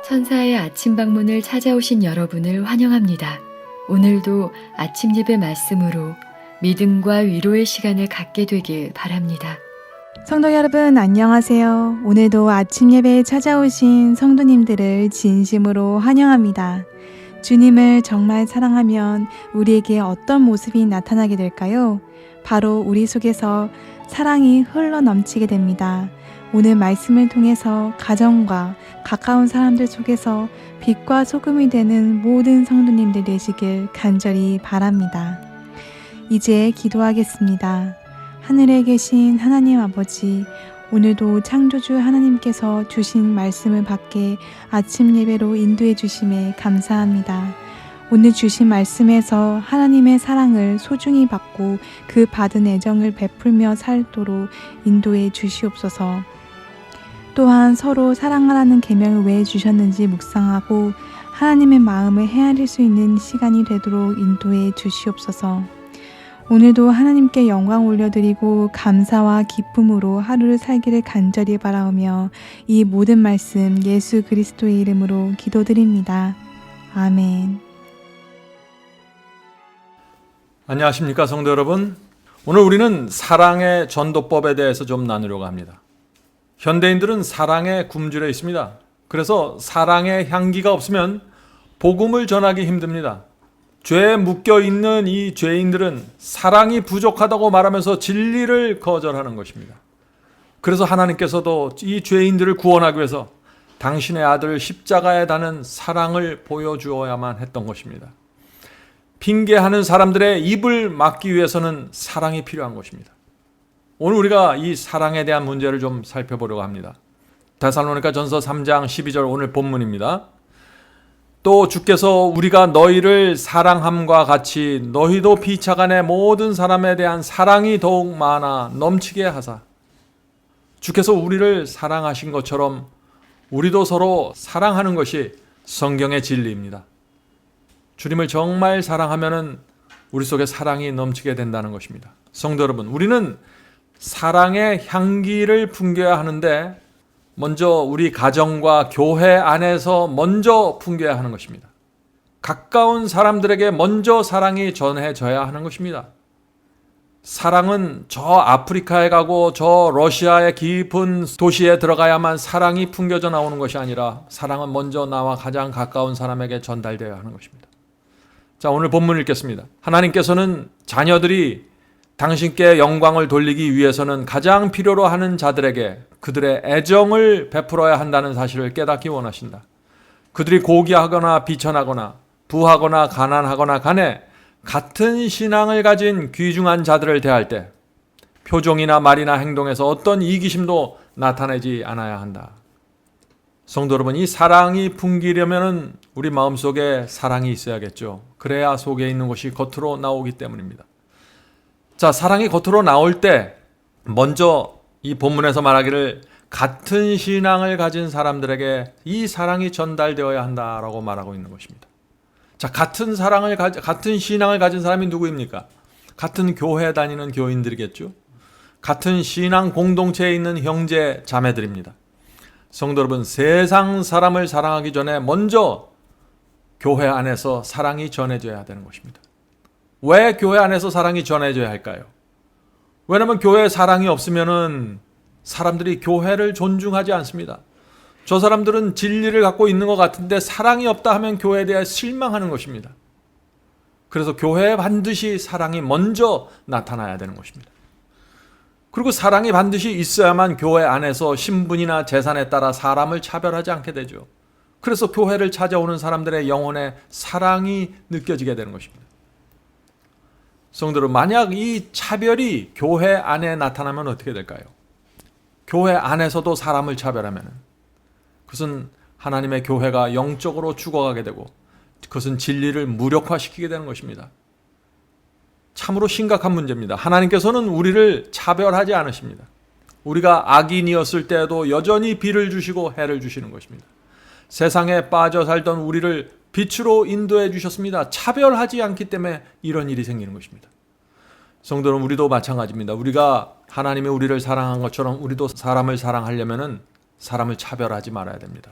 천사의 아침 방문을 찾아오신 여러분을 환영합니다. 오늘도 아침 예배 말씀으로 믿음과 위로의 시간을 갖게 되길 바랍니다. 성도 여러분 안녕하세요. 오늘도 아침 예배에 찾아오신 성도님들을 진심으로 환영합니다. 주님을 정말 사랑하면 우리에게 어떤 모습이 나타나게 될까요? 바로 우리 속에서 사랑이 흘러 넘치게 됩니다. 오늘 말씀을 통해서 가정과 가까운 사람들 속에서 빛과 소금이 되는 모든 성도님들 되시길 간절히 바랍니다. 이제 기도하겠습니다. 하늘에 계신 하나님 아버지, 오늘도 창조주 하나님께서 주신 말씀을 받게 아침 예배로 인도해 주심에 감사합니다. 오늘 주신 말씀에서 하나님의 사랑을 소중히 받고 그 받은 애정을 베풀며 살도록 인도해 주시옵소서. 또한 서로 사랑하라는 계명을 왜 주셨는지 묵상하고 하나님의 마음을 헤아릴 수 있는 시간이 되도록 인도해 주시옵소서. 오늘도 하나님께 영광 올려드리고 감사와 기쁨으로 하루를 살기를 간절히 바라오며 이 모든 말씀 예수 그리스도의 이름으로 기도드립니다. 아멘. 안녕하십니까 성도 여러분. 오늘 우리는 사랑의 전도법에 대해서 좀 나누려고 합니다. 현대인들은 사랑에 굶주려 있습니다. 그래서 사랑의 향기가 없으면 복음을 전하기 힘듭니다. 죄에 묶여 있는 이 죄인들은 사랑이 부족하다고 말하면서 진리를 거절하는 것입니다. 그래서 하나님께서도 이 죄인들을 구원하기 위해서 당신의 아들 십자가에 다는 사랑을 보여주어야만 했던 것입니다. 핑계하는 사람들의 입을 막기 위해서는 사랑이 필요한 것입니다. 오늘 우리가 이 사랑에 대한 문제를 좀 살펴보려고 합니다. 데살로니가 전서 3장 12절 오늘 본문입니다. 또 주께서 우리가 너희를 사랑함과 같이 너희도 피차간의 모든 사람에 대한 사랑이 더욱 많아 넘치게 하사. 주께서 우리를 사랑하신 것처럼 우리도 서로 사랑하는 것이 성경의 진리입니다. 주님을 정말 사랑하면은 우리 속에 사랑이 넘치게 된다는 것입니다. 성도 여러분, 우리는 사랑의 향기를 풍겨야 하는데 먼저 우리 가정과 교회 안에서 먼저 풍겨야 하는 것입니다. 가까운 사람들에게 먼저 사랑이 전해져야 하는 것입니다. 사랑은 저 아프리카에 가고 저 러시아의 깊은 도시에 들어가야만 사랑이 풍겨져 나오는 것이 아니라 사랑은 먼저 나와 가장 가까운 사람에게 전달되어야 하는 것입니다. 자, 오늘 본문 읽겠습니다. 하나님께서는 자녀들이 당신께 영광을 돌리기 위해서는 가장 필요로 하는 자들에게 그들의 애정을 베풀어야 한다는 사실을 깨닫기 원하신다. 그들이 고귀하거나 비천하거나 부하거나 가난하거나 간에 같은 신앙을 가진 귀중한 자들을 대할 때 표정이나 말이나 행동에서 어떤 이기심도 나타내지 않아야 한다. 성도 여러분, 이 사랑이 풍기려면 우리 마음속에 사랑이 있어야겠죠. 그래야 속에 있는 것이 겉으로 나오기 때문입니다. 자, 사랑이 겉으로 나올 때 먼저 이 본문에서 말하기를 같은 신앙을 가진 사람들에게 이 사랑이 전달되어야 한다라고 말하고 있는 것입니다. 자, 같은 신앙을 가진 사람이 누구입니까? 같은 교회 다니는 교인들이겠죠. 같은 신앙 공동체에 있는 형제 자매들입니다. 성도 여러분, 세상 사람을 사랑하기 전에 먼저 교회 안에서 사랑이 전해져야 되는 것입니다. 왜 교회 안에서 사랑이 전해져야 할까요? 왜냐하면 교회에 사랑이 없으면은 사람들이 교회를 존중하지 않습니다. 저 사람들은 진리를 갖고 있는 것 같은데 사랑이 없다 하면 교회에 대해 실망하는 것입니다. 그래서 교회에 반드시 사랑이 먼저 나타나야 되는 것입니다. 그리고 사랑이 반드시 있어야만 교회 안에서 신분이나 재산에 따라 사람을 차별하지 않게 되죠. 그래서 교회를 찾아오는 사람들의 영혼에 사랑이 느껴지게 되는 것입니다. 성도들, 만약 이 차별이 교회 안에 나타나면 어떻게 될까요? 교회 안에서도 사람을 차별하면 그것은 하나님의 교회가 영적으로 죽어가게 되고 그것은 진리를 무력화시키게 되는 것입니다. 참으로 심각한 문제입니다. 하나님께서는 우리를 차별하지 않으십니다. 우리가 악인이었을 때에도 여전히 비를 주시고 해를 주시는 것입니다. 세상에 빠져 살던 우리를 빛으로 인도해 주셨습니다. 차별하지 않기 때문에 이런 일이 생기는 것입니다. 성도 여러분, 우리도 마찬가지입니다. 우리가 하나님이 우리를 사랑한 것처럼 우리도 사람을 사랑하려면은 사람을 차별하지 말아야 됩니다.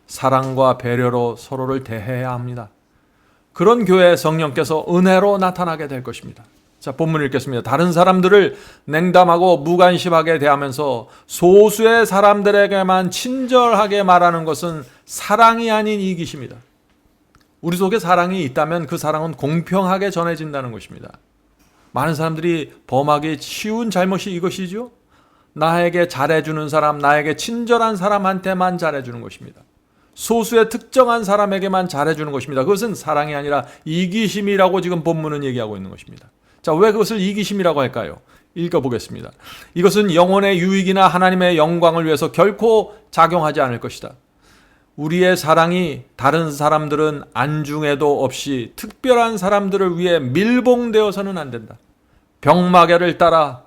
사랑과 배려로 서로를 대해야 합니다. 그런 교회에 성령께서 은혜로 나타나게 될 것입니다. 자, 본문 읽겠습니다. 다른 사람들을 냉담하고 무관심하게 대하면서 소수의 사람들에게만 친절하게 말하는 것은 사랑이 아닌 이기심이다. 우리 속에 사랑이 있다면 그 사랑은 공평하게 전해진다는 것입니다. 많은 사람들이 범하기 쉬운 잘못이 이것이죠. 나에게 잘해주는 사람, 나에게 친절한 사람한테만 잘해주는 것입니다. 소수의 특정한 사람에게만 잘해주는 것입니다. 그것은 사랑이 아니라 이기심이라고 지금 본문은 얘기하고 있는 것입니다. 자, 왜 그것을 이기심이라고 할까요? 읽어보겠습니다. 이것은 영혼의 유익이나 하나님의 영광을 위해서 결코 작용하지 않을 것이다. 우리의 사랑이 다른 사람들은 안중에도 없이 특별한 사람들을 위해 밀봉되어서는 안 된다. 병마개를 따라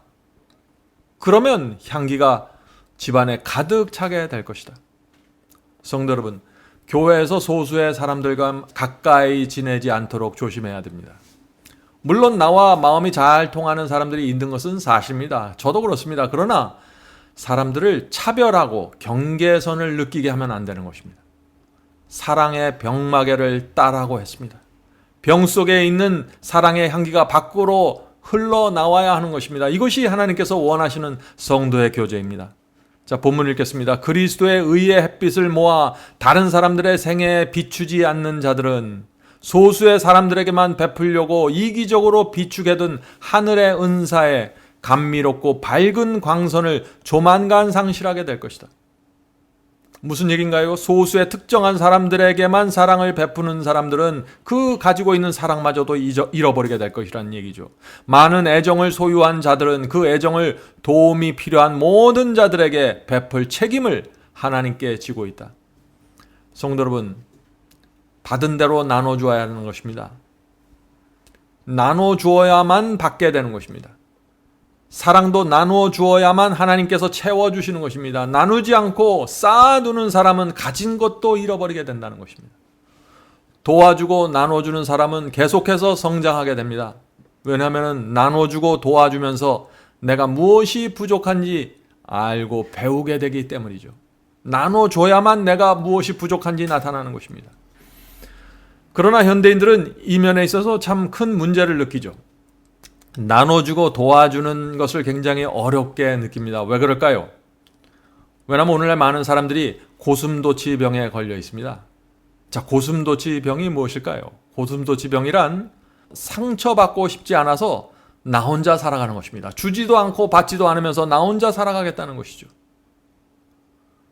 그러면 향기가 집안에 가득 차게 될 것이다. 성도 여러분, 교회에서 소수의 사람들과 가까이 지내지 않도록 조심해야 됩니다. 물론 나와 마음이 잘 통하는 사람들이 있는 것은 사실입니다. 저도 그렇습니다. 그러나 사람들을 차별하고 경계선을 느끼게 하면 안 되는 것입니다. 사랑의 병마개를 따라고 했습니다. 병 속에 있는 사랑의 향기가 밖으로 흘러나와야 하는 것입니다. 이것이 하나님께서 원하시는 성도의 교제입니다. 자, 본문 읽겠습니다. 그리스도의 의의 햇빛을 모아 다른 사람들의 생애에 비추지 않는 자들은 소수의 사람들에게만 베풀려고 이기적으로 비추게 된 하늘의 은사에 감미롭고 밝은 광선을 조만간 상실하게 될 것이다. 무슨 얘기인가요? 소수의 특정한 사람들에게만 사랑을 베푸는 사람들은 그 가지고 있는 사랑마저도 잃어버리게 될 것이라는 얘기죠. 많은 애정을 소유한 자들은 그 애정을 도움이 필요한 모든 자들에게 베풀 책임을 하나님께 지고 있다. 성도 여러분, 받은 대로 나눠주어야 하는 것입니다. 나눠주어야만 받게 되는 것입니다. 사랑도 나누어 주어야만 하나님께서 채워주시는 것입니다. 나누지 않고 쌓아두는 사람은 가진 것도 잃어버리게 된다는 것입니다. 도와주고 나눠주는 사람은 계속해서 성장하게 됩니다. 왜냐하면 나눠주고 도와주면서 내가 무엇이 부족한지 알고 배우게 되기 때문이죠. 나눠줘야만 내가 무엇이 부족한지 나타나는 것입니다. 그러나 현대인들은 이 면에 있어서 참 큰 문제를 느끼죠. 나눠주고 도와주는 것을 굉장히 어렵게 느낍니다. 왜 그럴까요? 왜냐하면 오늘날 많은 사람들이 고슴도치병에 걸려 있습니다. 자, 고슴도치병이 무엇일까요? 고슴도치병이란 상처받고 싶지 않아서 나 혼자 살아가는 것입니다. 주지도 않고 받지도 않으면서 나 혼자 살아가겠다는 것이죠.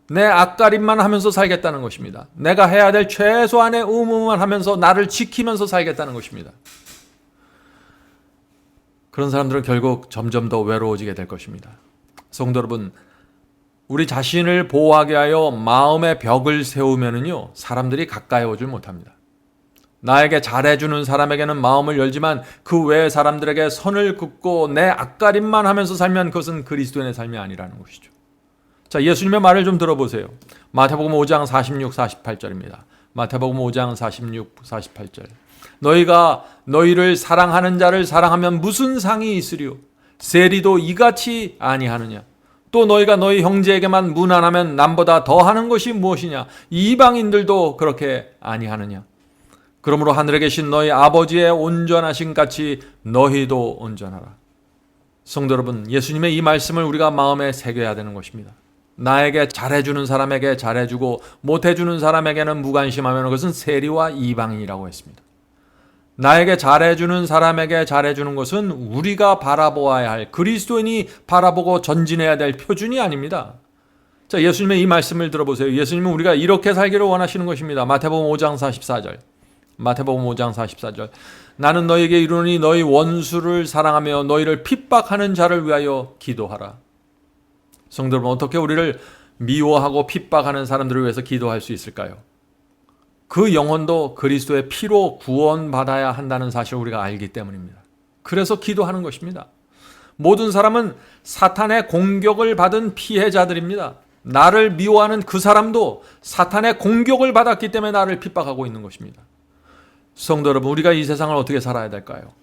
내 앞가림만 하면서 살겠다는 것입니다. 내가 해야 될 최소한의 의무만 하면서 나를 지키면서 살겠다는 것입니다. 그런 사람들은 결국 점점 더 외로워지게 될 것입니다. 성도 여러분, 우리 자신을 보호하게 하여 마음의 벽을 세우면은요, 사람들이 가까이 오질 못합니다. 나에게 잘해주는 사람에게는 마음을 열지만 그 외의 사람들에게 선을 긋고 내 앞가림만 하면서 살면 그것은 그리스도인의 삶이 아니라는 것이죠. 자, 예수님의 말을 좀 들어보세요. 마태복음 5장 46, 48절입니다. 마태복음 5장 46, 48절. 너희가 너희를 사랑하는 자를 사랑하면 무슨 상이 있으리요? 세리도 이같이 아니하느냐? 또 너희가 너희 형제에게만 무난하면 남보다 더하는 것이 무엇이냐? 이방인들도 그렇게 아니하느냐? 그러므로 하늘에 계신 너희 아버지의 온전하신 같이 너희도 온전하라. 성도 여러분, 예수님의 이 말씀을 우리가 마음에 새겨야 되는 것입니다. 나에게 잘해주는 사람에게 잘해주고 못해주는 사람에게는 무관심하면 그것은 세리와 이방인이라고 했습니다. 나에게 잘해주는 사람에게 잘해주는 것은 우리가 바라보아야 할, 그리스도인이 바라보고 전진해야 될 표준이 아닙니다. 자, 예수님의 이 말씀을 들어보세요. 예수님은 우리가 이렇게 살기를 원하시는 것입니다. 마태복음 5장 44절. 마태복음 5장 44절. 나는 너희에게 이르노니 너희 원수를 사랑하며 너희를 핍박하는 자를 위하여 기도하라. 성도 여러분, 어떻게 우리를 미워하고 핍박하는 사람들을 위해서 기도할 수 있을까요? 그 영혼도 그리스도의 피로 구원받아야 한다는 사실을 우리가 알기 때문입니다. 그래서 기도하는 것입니다. 모든 사람은 사탄의 공격을 받은 피해자들입니다. 나를 미워하는 그 사람도 사탄의 공격을 받았기 때문에 나를 핍박하고 있는 것입니다. 성도 여러분, 우리가 이 세상을 어떻게 살아야 될까요?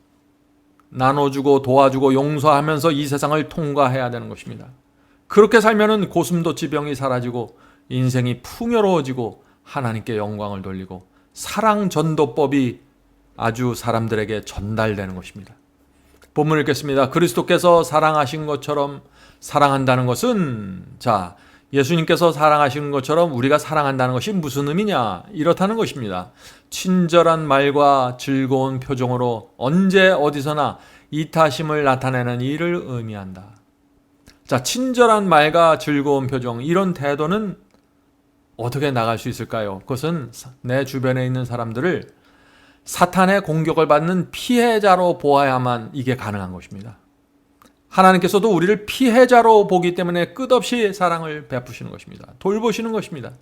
나눠주고 도와주고 용서하면서 이 세상을 통과해야 되는 것입니다. 그렇게 살면은 고슴도치병이 사라지고 인생이 풍요로워지고 하나님께 영광을 돌리고 사랑 전도법이 아주 사람들에게 전달되는 것입니다. 본문 읽겠습니다. 그리스도께서 사랑하신 것처럼 사랑한다는 것은, 자, 예수님께서 사랑하시는 것처럼 우리가 사랑한다는 것이 무슨 의미냐? 이렇다는 것입니다. 친절한 말과 즐거운 표정으로 언제 어디서나 이타심을 나타내는 일을 의미한다. 자, 친절한 말과 즐거운 표정, 이런 태도는 어떻게 나갈 수 있을까요? 그것은 내 주변에 있는 사람들을 사탄의 공격을 받는 피해자로 보아야만 이게 가능한 것입니다. 하나님께서도 우리를 피해자로 보기 때문에 끝없이 사랑을 베푸시는 것입니다. 돌보시는 것입니다.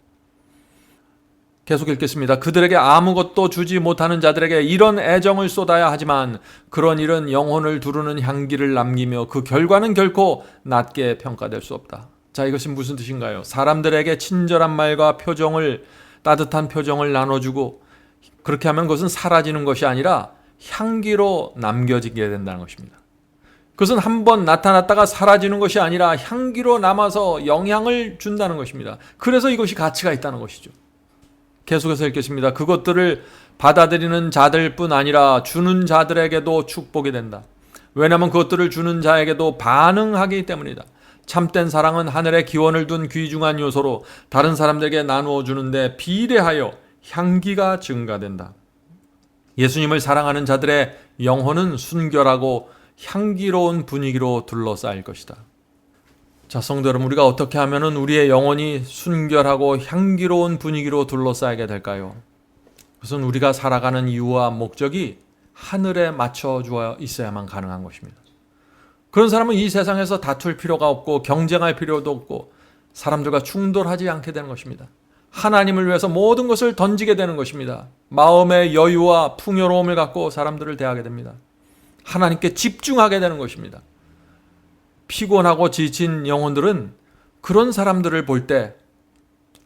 계속 읽겠습니다. 그들에게 아무것도 주지 못하는 자들에게 이런 애정을 쏟아야 하지만 그런 일은 영혼을 두르는 향기를 남기며 그 결과는 결코 낮게 평가될 수 없다. 자, 이것이 무슨 뜻인가요? 사람들에게 친절한 말과 표정을, 따뜻한 표정을 나눠주고 그렇게 하면 그것은 사라지는 것이 아니라 향기로 남겨지게 된다는 것입니다. 그것은 한번 나타났다가 사라지는 것이 아니라 향기로 남아서 영향을 준다는 것입니다. 그래서 이것이 가치가 있다는 것이죠. 계속해서 읽겠습니다. 그것들을 받아들이는 자들뿐 아니라 주는 자들에게도 축복이 된다. 왜냐하면 그것들을 주는 자에게도 반응하기 때문이다. 참된 사랑은 하늘에 기원을 둔 귀중한 요소로 다른 사람들에게 나누어 주는데 비례하여 향기가 증가된다. 예수님을 사랑하는 자들의 영혼은 순결하고 향기로운 분위기로 둘러싸일 것이다. 자, 성도 여러분, 우리가 어떻게 하면 우리의 영혼이 순결하고 향기로운 분위기로 둘러싸이게 될까요? 그것은 우리가 살아가는 이유와 목적이 하늘에 맞춰져 있어야만 가능한 것입니다. 그런 사람은 이 세상에서 다툴 필요가 없고 경쟁할 필요도 없고 사람들과 충돌하지 않게 되는 것입니다. 하나님을 위해서 모든 것을 던지게 되는 것입니다. 마음의 여유와 풍요로움을 갖고 사람들을 대하게 됩니다. 하나님께 집중하게 되는 것입니다. 피곤하고 지친 영혼들은 그런 사람들을 볼 때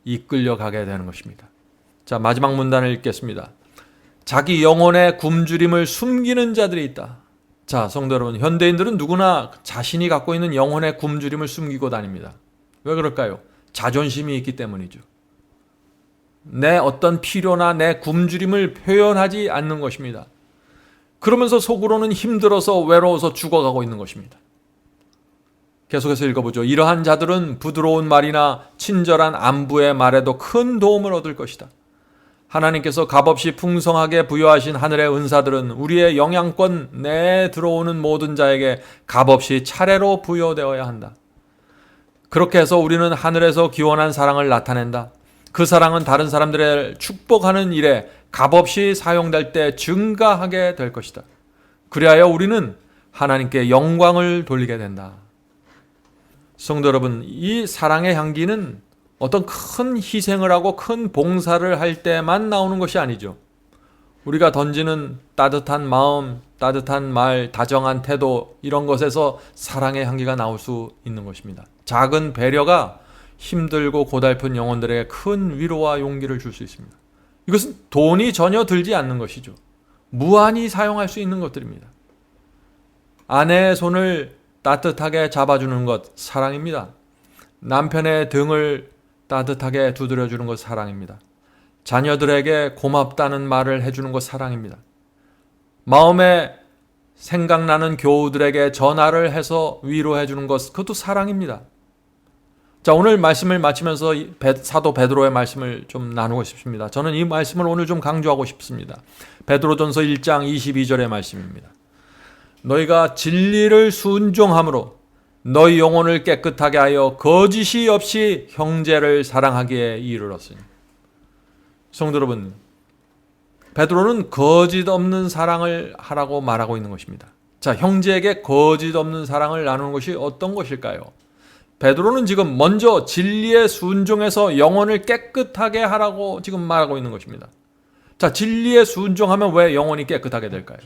이끌려가게 되는 것입니다. 자, 마지막 문단을 읽겠습니다. 자기 영혼의 굶주림을 숨기는 자들이 있다. 자, 성도 여러분, 현대인들은 누구나 자신이 갖고 있는 영혼의 굶주림을 숨기고 다닙니다. 왜 그럴까요? 자존심이 있기 때문이죠. 내 어떤 필요나 내 굶주림을 표현하지 않는 것입니다. 그러면서 속으로는 힘들어서 외로워서 죽어가고 있는 것입니다. 계속해서 읽어보죠. 이러한 자들은 부드러운 말이나 친절한 안부의 말에도 큰 도움을 얻을 것이다. 하나님께서 값없이 풍성하게 부여하신 하늘의 은사들은 우리의 영향권 내에 들어오는 모든 자에게 값없이 차례로 부여되어야 한다. 그렇게 해서 우리는 하늘에서 기원한 사랑을 나타낸다. 그 사랑은 다른 사람들을 축복하는 일에 값없이 사용될 때 증가하게 될 것이다. 그리하여 우리는 하나님께 영광을 돌리게 된다. 성도 여러분, 이 사랑의 향기는 어떤 큰 희생을 하고 큰 봉사를 할 때만 나오는 것이 아니죠. 우리가 던지는 따뜻한 마음, 따뜻한 말, 다정한 태도, 이런 것에서 사랑의 향기가 나올 수 있는 것입니다. 작은 배려가 힘들고 고달픈 영혼들에게 큰 위로와 용기를 줄 수 있습니다. 이것은 돈이 전혀 들지 않는 것이죠. 무한히 사용할 수 있는 것들입니다. 아내의 손을 따뜻하게 잡아주는 것, 사랑입니다. 남편의 등을 따뜻하게 두드려주는 것, 사랑입니다. 자녀들에게 고맙다는 말을 해주는 것, 사랑입니다. 마음에 생각나는 교우들에게 전화를 해서 위로해주는 것, 그것도 사랑입니다. 자, 오늘 말씀을 마치면서 사도 베드로의 말씀을 좀 나누고 싶습니다. 저는 이 말씀을 오늘 좀 강조하고 싶습니다. 베드로전서 1장 22절의 말씀입니다. 너희가 진리를 순종함으로 너희 영혼을 깨끗하게 하여 거짓이 없이 형제를 사랑하기에 이르렀으니. 성도 여러분, 베드로는 거짓 없는 사랑을 하라고 말하고 있는 것입니다. 자, 형제에게 거짓 없는 사랑을 나누는 것이 어떤 것일까요? 베드로는 지금 먼저 진리에 순종해서 영혼을 깨끗하게 하라고 지금 말하고 있는 것입니다. 자, 진리에 순종하면 왜 영혼이 깨끗하게 될까요?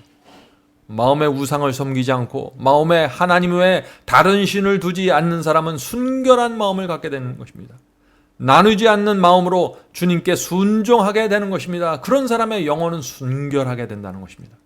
마음의 우상을 섬기지 않고 마음에 하나님 외에 다른 신을 두지 않는 사람은 순결한 마음을 갖게 되는 것입니다. 나누지 않는 마음으로 주님께 순종하게 되는 것입니다. 그런 사람의 영혼은 순결하게 된다는 것입니다.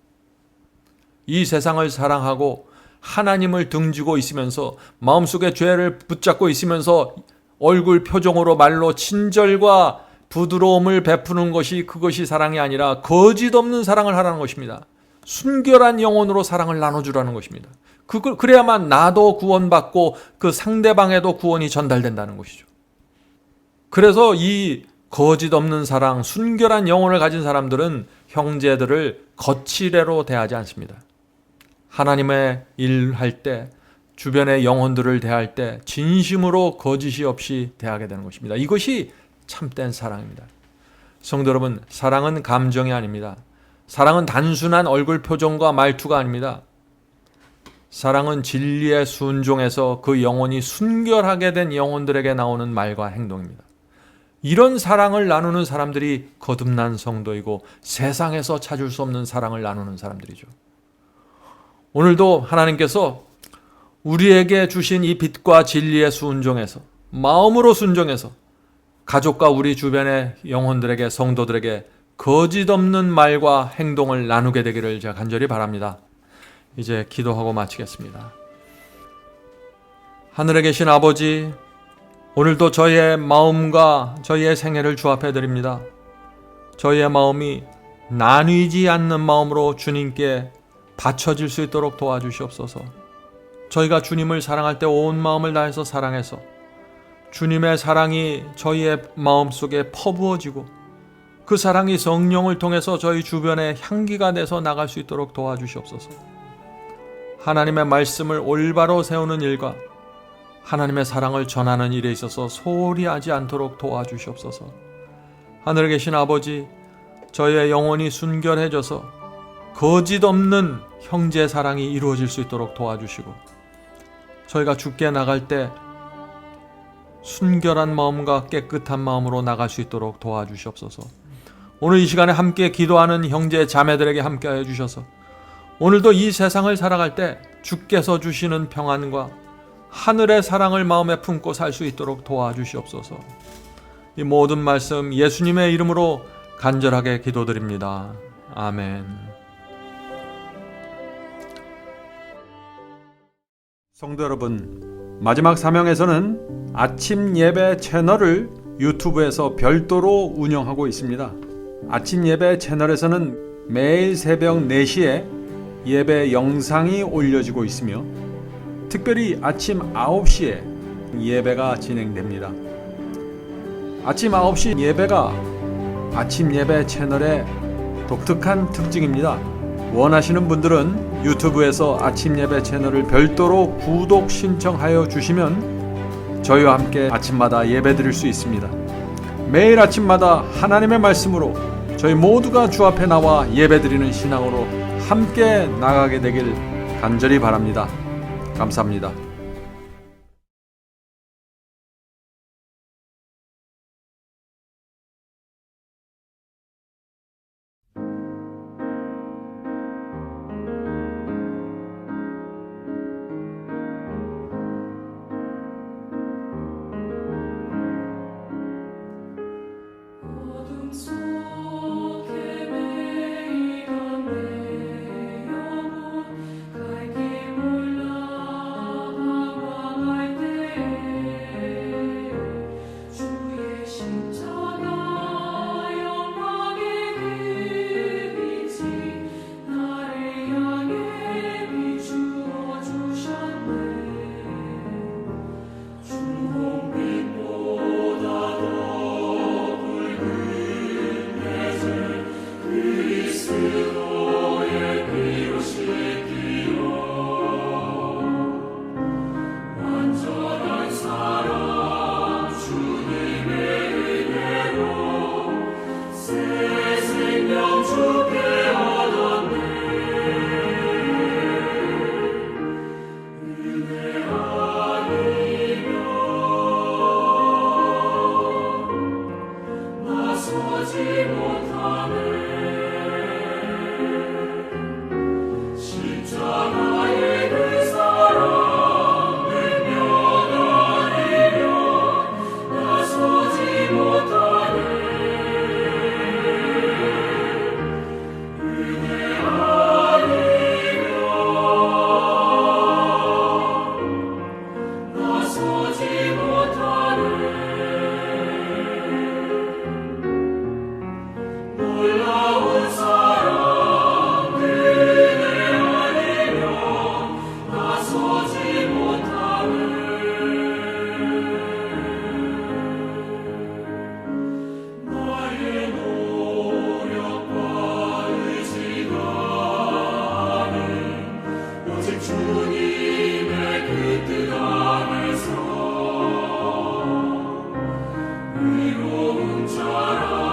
이 세상을 사랑하고 하나님을 등지고 있으면서 마음속에 죄를 붙잡고 있으면서 얼굴 표정으로 말로 친절과 부드러움을 베푸는 것이 그것이 사랑이 아니라 거짓 없는 사랑을 하라는 것입니다. 순결한 영혼으로 사랑을 나눠주라는 것입니다. 그래야만 나도 구원받고 그 상대방에도 구원이 전달된다는 것이죠. 그래서 이 거짓 없는 사랑, 순결한 영혼을 가진 사람들은 형제들을 거칠애로 대하지 않습니다. 하나님의 일할 때, 주변의 영혼들을 대할 때 진심으로 거짓이 없이 대하게 되는 것입니다. 이것이 참된 사랑입니다. 성도 여러분, 사랑은 감정이 아닙니다. 사랑은 단순한 얼굴 표정과 말투가 아닙니다. 사랑은 진리에 순종해서 그 영혼이 순결하게 된 영혼들에게 나오는 말과 행동입니다. 이런 사랑을 나누는 사람들이 거듭난 성도이고 세상에서 찾을 수 없는 사랑을 나누는 사람들이죠. 오늘도 하나님께서 우리에게 주신 이 빛과 진리에 순종해서, 마음으로 순종해서 가족과 우리 주변의 영혼들에게, 성도들에게 거짓 없는 말과 행동을 나누게 되기를 제가 간절히 바랍니다. 이제 기도하고 마치겠습니다. 하늘에 계신 아버지, 오늘도 저희의 마음과 저희의 생애를 주 앞에 드립니다. 저희의 마음이 나뉘지 않는 마음으로 주님께 바쳐질 수 있도록 도와주시옵소서. 저희가 주님을 사랑할 때 온 마음을 다해서 사랑해서 주님의 사랑이 저희의 마음속에 퍼부어지고 그 사랑이 성령을 통해서 저희 주변에 향기가 돼서 나갈 수 있도록 도와주시옵소서. 하나님의 말씀을 올바로 세우는 일과 하나님의 사랑을 전하는 일에 있어서 소홀히 하지 않도록 도와주시옵소서. 하늘에 계신 아버지, 저희의 영혼이 순결해져서 거짓 없는 형제 사랑이 이루어질 수 있도록 도와주시고, 저희가 주께 나갈 때 순결한 마음과 깨끗한 마음으로 나갈 수 있도록 도와주시옵소서. 오늘 이 시간에 함께 기도하는 형제 자매들에게 함께하여 주셔서 오늘도 이 세상을 살아갈 때 주께서 주시는 평안과 하늘의 사랑을 마음에 품고 살 수 있도록 도와주시옵소서. 이 모든 말씀 예수님의 이름으로 간절하게 기도드립니다. 아멘. 성도 여러분, 마지막 사명에서는 아침 예배 채널을 유튜브에서 별도로 운영하고 있습니다. 아침 예배 채널에서는 매일 새벽 4시에 예배 영상이 올려지고 있으며 특별히 아침 9시에 예배가 진행됩니다. 아침 9시 예배가 아침 예배 채널의 독특한 특징입니다. 원하시는 분들은 유튜브에서 아침 예배 채널을 별도로 구독 신청하여 주시면 저희와 함께 아침마다 예배 드릴 수 있습니다. 매일 아침마다 하나님의 말씀으로 저희 모두가 주 앞에 나와 예배 드리는 신앙으로 함께 나가게 되길 간절히 바랍니다. 감사합니다. 바람처럼